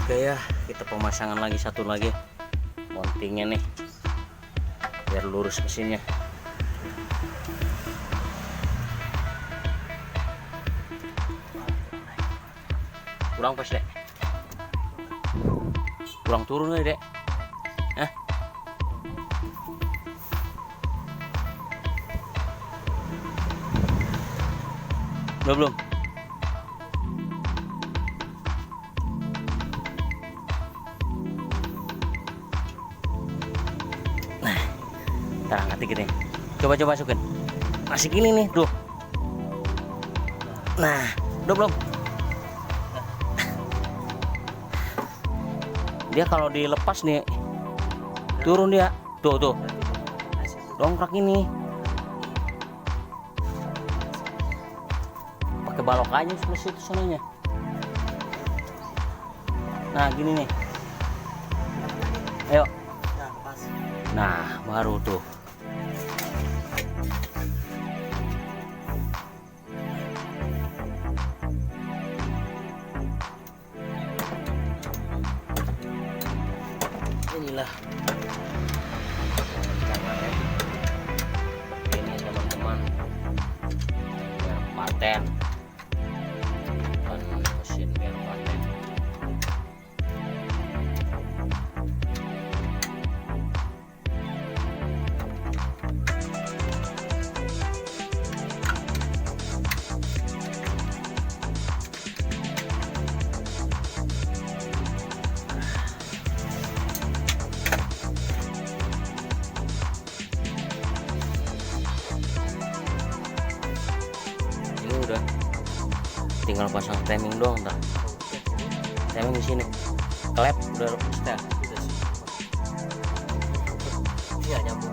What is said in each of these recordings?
Oke ya, kita pemasangan lagi satu lagi mountingnya nih biar lurus mesinnya. Kurang pas dek, kurang turun nih dek. Hah? Belum. Nah, ntar angkat dikit nih. Coba masukin. Masih gini nih, tuh. Nah, udah belum? Dia kalau dilepas nih turun dia. Tuh. Dongkrak ini. Pakai balok aja plus itu sononya. Nah, gini nih. Ayo. Nah, baru tuh. Inilah caranya. Ini teman-teman biar paten, bukan mesin biar paten. Ini udah tinggal pasang timing doang, ntar timing di sini, klep udah setel. Iya, nyambung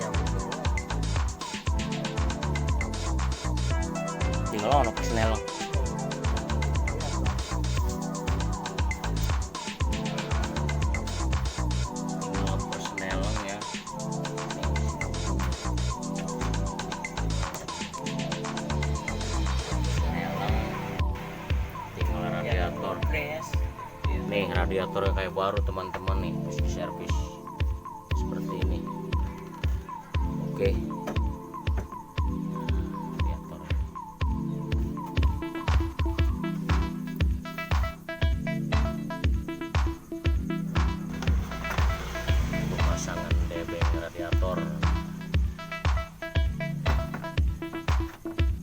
tinggal ono kesnelong. Tinggal persnelong ya. Radiator nih, radiatornya kayak baru teman-teman nih, servis seperti ini. Oke, radiator pemasangan debeng radiator.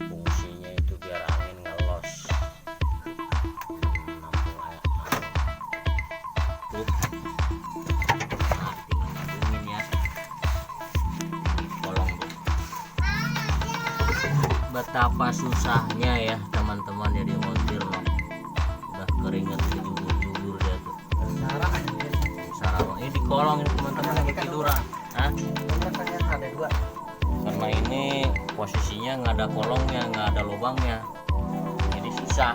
Fungsinya itu biar angin ngelos. Betapa susahnya ya teman-teman jadi montir loh. Udah keringet jubur dia tuh. Sarang ini di kolong ini teman-teman yang tiduran. Hah? Karena ini posisinya nggak ada kolongnya, nggak ada lubangnya, jadi susah.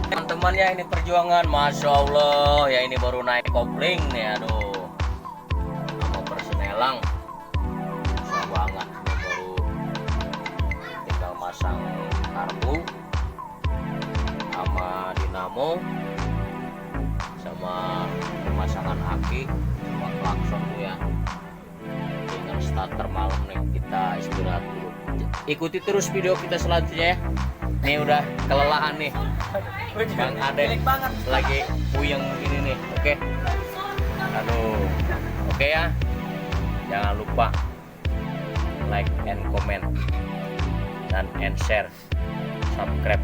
Teman-teman ya, ini perjuangan, masya Allah ya, ini baru naik kopling nih, aduh, sama persnelang susah banget. Ini baru tinggal masang karbu sama dinamo sama pemasangan aki sama klakson tuh ya. Tinggal starter malam nih, kita istirahat dulu. Ikuti terus video kita selanjutnya ya. Ini udah kelelahan nih, Bang Ade lagi puyeng gini nih. Oke. Aduh. Oke ya. Jangan lupa like and comment dan share, subscribe.